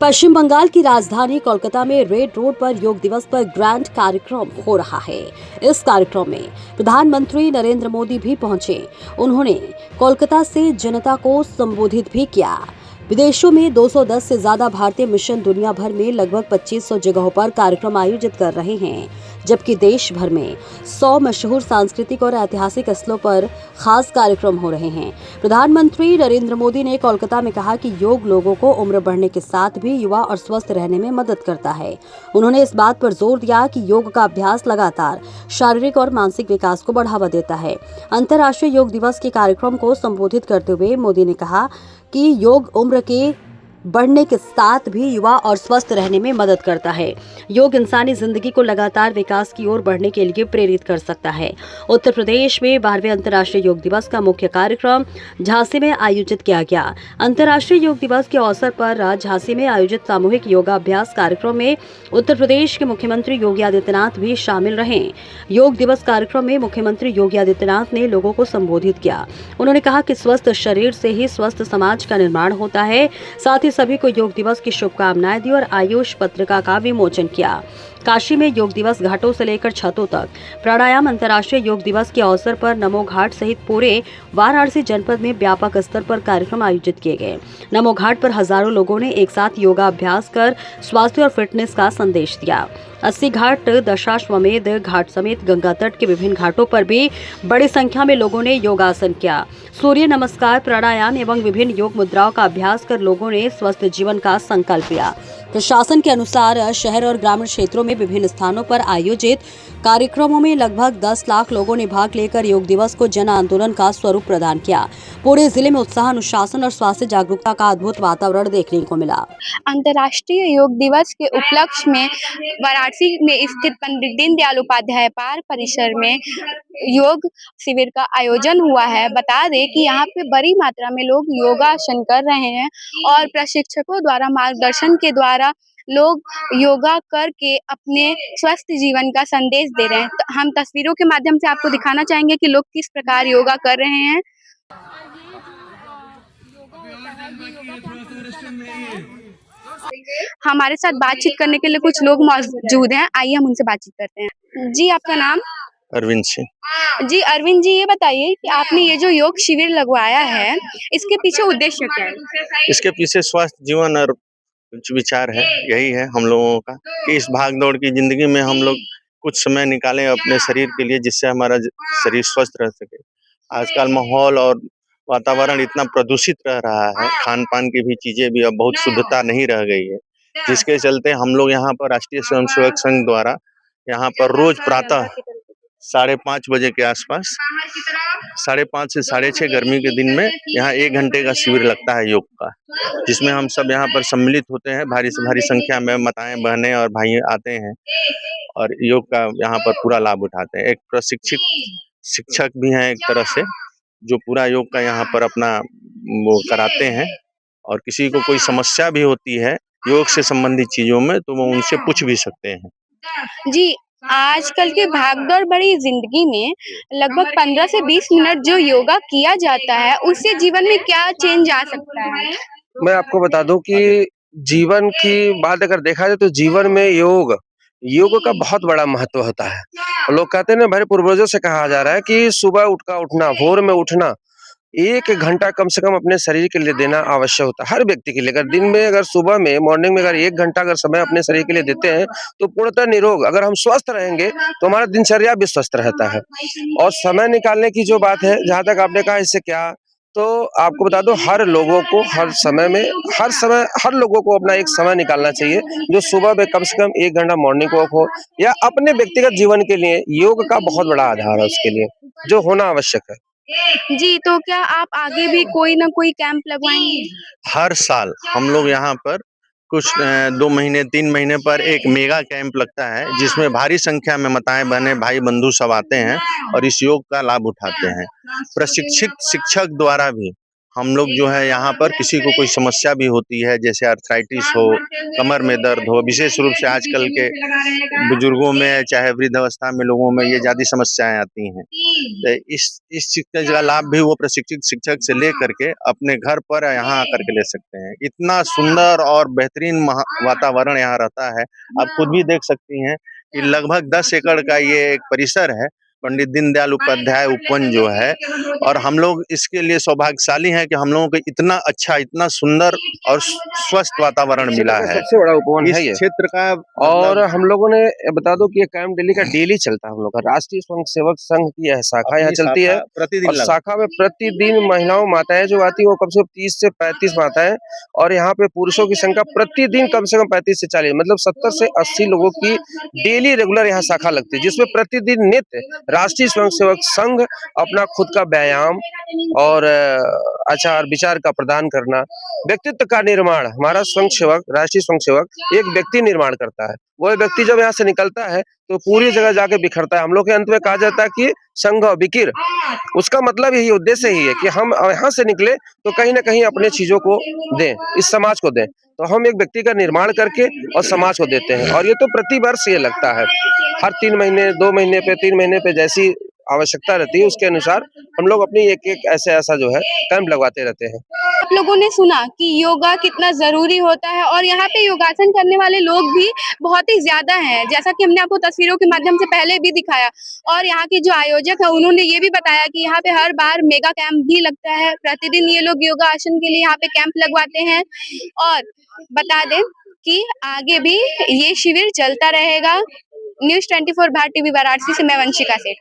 पश्चिम बंगाल की राजधानी कोलकाता में रेड रोड पर योग दिवस पर ग्रैंड कार्यक्रम हो रहा है। इस कार्यक्रम में प्रधानमंत्री नरेंद्र मोदी भी पहुंचे। उन्होंने कोलकाता से जनता को संबोधित भी किया। विदेशों में 210 से ज्यादा भारतीय मिशन दुनिया भर में लगभग 2500 जगहों पर कार्यक्रम आयोजित कर रहे हैं, जबकि देश भर में 100 मशहूर सांस्कृतिक और ऐतिहासिक स्थलों पर खास कार्यक्रम हो रहे हैं। प्रधानमंत्री नरेंद्र मोदी ने कोलकाता में कहा कि योग लोगों को उम्र बढ़ने के साथ भी युवा और स्वस्थ रहने में मदद करता है। उन्होंने इस बात पर जोर दिया कि योग का अभ्यास लगातार शारीरिक और मानसिक विकास को बढ़ावा देता है। अंतर्राष्ट्रीय योग दिवस के कार्यक्रम को संबोधित करते हुए मोदी ने कहा कि योग उम्र के बढ़ने के साथ भी युवा और स्वस्थ रहने में मदद करता है। योग इंसानी जिंदगी को लगातार विकास की ओर बढ़ने के लिए प्रेरित कर सकता है। उत्तर प्रदेश में 12वें अंतर्राष्ट्रीय योग दिवस का मुख्य कार्यक्रम झांसी में आयोजित किया गया। अंतर्राष्ट्रीय योग दिवस के अवसर पर आज झांसी में आयोजित सामूहिक योगाभ्यास कार्यक्रम में उत्तर प्रदेश के मुख्यमंत्री योगी आदित्यनाथ भी शामिल रहे। योग दिवस कार्यक्रम में मुख्यमंत्री योगी आदित्यनाथ ने लोगों को संबोधित किया। उन्होंने कहा कि स्वस्थ शरीर से ही स्वस्थ समाज का निर्माण होता है। साथ ही सभी को योग दिवस की शुभकामनाएं दी और आयुष पत्रिका का विमोचन किया। काशी में योग दिवस घाटों से लेकर छतों तक प्राणायाम। अंतर्राष्ट्रीय योग दिवस के अवसर पर नमो घाट सहित पूरे वाराणसी जनपद में व्यापक स्तर पर कार्यक्रम आयोजित किए गए। नमो घाट पर हजारों लोगों ने एक साथ योगाभ्यास कर स्वास्थ्य और फिटनेस का संदेश दिया। 80 घाट, दशाश्वमेध घाट समेत गंगा तट के विभिन्न घाटों पर भी बड़ी संख्या में लोगों ने योगासन किया। सूर्य नमस्कार, प्राणायाम एवं विभिन्न योग मुद्राओं का अभ्यास कर लोगों ने स्वस्थ जीवन का संकल्प लिया। प्रशासन के अनुसार शहर और ग्रामीण क्षेत्रों में विभिन्न स्थानों पर आयोजित कार्यक्रमों में लगभग 10 लाख लोगों ने भाग लेकर योग दिवस को जन आंदोलन का स्वरूप प्रदान किया। पूरे जिले में उत्साह, अनुशासन और स्वास्थ्य जागरूकता का अद्भुत वातावरण देखने को मिला। अंतर्राष्ट्रीय योग दिवस के उपलक्ष्य में वाराणसी में स्थित पंडित दीनदयाल उपाध्याय पार्क परिसर में योग शिविर का आयोजन हुआ है। बता दें कि यहाँ पे बड़ी मात्रा में लोग योगासन कर रहे हैं और प्रशिक्षकों द्वारा मार्गदर्शन के द्वारा लोग योगा करके अपने स्वस्थ जीवन का संदेश दे रहे हैं। तो हम तस्वीरों के माध्यम से आपको दिखाना चाहेंगे कि लोग किस प्रकार योगा कर रहे हैं। हमारे साथ बातचीत करने के लिए कुछ लोग मौजूद हैं, आइए हम उनसे बातचीत करते हैं। जी, आपका नाम? अरविंद सिंह। जी अरविंद जी, ये बताइए कि आपने ये जो योग शिविर लगवाया है, इसके पीछे उद्देश्य क्या है? इसके पीछे स्वास्थ्य जीवन और कुछ विचार है, यही है हम लोगों का कि इस भाग दौड़ की जिंदगी में हम लोग कुछ समय निकालें अपने शरीर के लिए, जिससे हमारा शरीर स्वस्थ रह सके। आजकल माहौल और वातावरण इतना प्रदूषित रह रहा है, खान पान की भी चीजें भी अब बहुत शुद्धता नहीं रह गई है, जिसके चलते हम लोग यहाँ पर राष्ट्रीय स्वयंसेवक संघ द्वारा यहाँ पर रोज प्रातः 5:30 बजे के आसपास 5:30 से 6:30 गर्मी के दिन में यहाँ 1 घंटे का शिविर लगता है योग का, जिसमें हम सब यहाँ पर सम्मिलित होते हैं। भारी से भारी संख्या में माताएं, बहनें और भाई आते हैं और योग का यहाँ पर पूरा लाभ उठाते हैं। एक प्रशिक्षित शिक्षक भी हैं एक तरह से, जो पूरा योग का यहाँ पर अपना वो कराते हैं, और किसी को कोई समस्या भी होती है योग से संबंधित चीजों में तो वो उनसे पूछ भी सकते हैं। जी, आजकल के भागदौड़ भरी जिंदगी में लगभग 15 से 20 मिनट जो योगा किया जाता है, उससे जीवन में क्या चेंज आ सकता है? मैं आपको बता दूं कि जीवन की बात अगर देखा जाए तो जीवन में योग का बहुत बड़ा महत्व होता है। लोग कहते हैं ना, हमारे पूर्वजों से कहा जा रहा है कि सुबह उठना, भोर में उठना, 1 घंटा कम से कम अपने शरीर के लिए देना आवश्यक होता है हर व्यक्ति के लिए। अगर दिन में, अगर सुबह में, मॉर्निंग में अगर 1 घंटा अगर समय अपने शरीर के लिए देते हैं तो पूर्णतः निरोग, अगर हम स्वस्थ रहेंगे तो हमारा दिनचर्या भी स्वस्थ रहता है। और समय निकालने की जो बात है, जहाँ तक आपने कहा इससे क्या, तो आपको बता दूं, हर लोगों को हर लोगों को अपना एक समय निकालना चाहिए, जो सुबह में कम से कम 1 घंटा मॉर्निंग वॉक हो, या अपने व्यक्तिगत जीवन के लिए योग का बहुत बड़ा आधार है उसके लिए, जो होना आवश्यक है। जी, तो क्या आप आगे भी कोई ना कोई कैंप लगवाएंगे? हर साल हम लोग यहाँ पर कुछ 2 महीने 3 महीने पर एक मेगा कैंप लगता है, जिसमें भारी संख्या में माताएं, बहनें, भाई बंधु सब आते हैं और इस योग का लाभ उठाते हैं। प्रशिक्षित शिक्षक द्वारा भी हम लोग जो है यहाँ पर किसी को कोई समस्या भी होती है, जैसे आर्थराइटिस हो, कमर में दर्द हो, विशेष रूप से आजकल के बुजुर्गों में चाहे वृद्धावस्था में लोगों में ये ज़्यादा समस्याएं आती हैं। तो इस चीज़ का लाभ भी वो प्रशिक्षित शिक्षक से ले करके अपने घर पर यहाँ आकर के ले सकते हैं। इतना सुंदर और बेहतरीन वातावरण यहाँ रहता है। आप खुद भी देख सकती हैं कि लगभग 10 एकड़ का ये एक परिसर है, पंडित दीनदयाल उपाध्याय उपवन जो है, और हम लोग इसके लिए सौभाग्यशाली हैं कि हम लोगों को इतना अच्छा, इतना सुंदर और स्वस्थ वातावरण मिला है। सबसे बड़ा उपवन इस है ये क्षेत्र का और मतलब हम लोगों ने बता दो कि ये कैंप डेली का डेली चलता है। हम लोग का राष्ट्रीय स्वयं सेवक संघ की यह शाखा यहाँ अपनी चलती है शाखा प्रतिदिन और लगा शाखा में प्रतिदिन महिलाओं माताएं जो आती है वो कम से कम 30 से 35 माताएं और यहाँ पे पुरुषों की संख्या प्रतिदिन कम से कम 35 से 40 मतलब 70 से 80 लोगों की डेली रेगुलर यहाँ शाखा लगती है, जिसमें प्रतिदिन नित्य राष्ट्रीय स्वयं सेवक संघ अपना खुद का व्यायाम और आचार विचार का प्रदान करना, व्यक्तित्व का निर्माण। हमारा स्वयं सेवक, राष्ट्रीय स्वयं सेवक एक व्यक्ति निर्माण करता है। वो व्यक्ति जब यहाँ से निकलता है तो पूरी जगह जाके बिखरता है। हम लोग के अंत में कहा जाता है कि संघ विकिर, उसका मतलब यही उद्देश्य ही है कि हम यहाँ से निकले तो कहीं ना कहीं अपने चीजों को दें, इस समाज को दें। तो हम एक व्यक्ति का निर्माण करके और समाज को देते हैं और ये तो प्रति वर्ष ये लगता है। हर 3 महीने, 2 महीने पे, 3 महीने पे जैसी आवश्यकता रहती है उसके अनुसार हम लोग अपनी एक ऐसा जो है कैंप लगवाते रहते हैं। आप लोगों ने सुना कि योगा कितना जरूरी होता है और यहाँ पे योगासन करने वाले लोग भी बहुत ही ज्यादा हैं, जैसा कि हमने आपको तस्वीरों के माध्यम से पहले भी दिखाया। और यहाँ के जो आयोजक है उन्होंने ये भी बताया कि यहाँ पे हर बार मेगा कैंप भी लगता है। प्रतिदिन ये लोग योगा आसन के लिए यहाँ पे कैंप लगवाते हैं। और बता दें कि आगे भी ये शिविर चलता रहेगा। न्यूज़ 24 भारत टीवी वाराणसी से मैं वंशिका सेठ।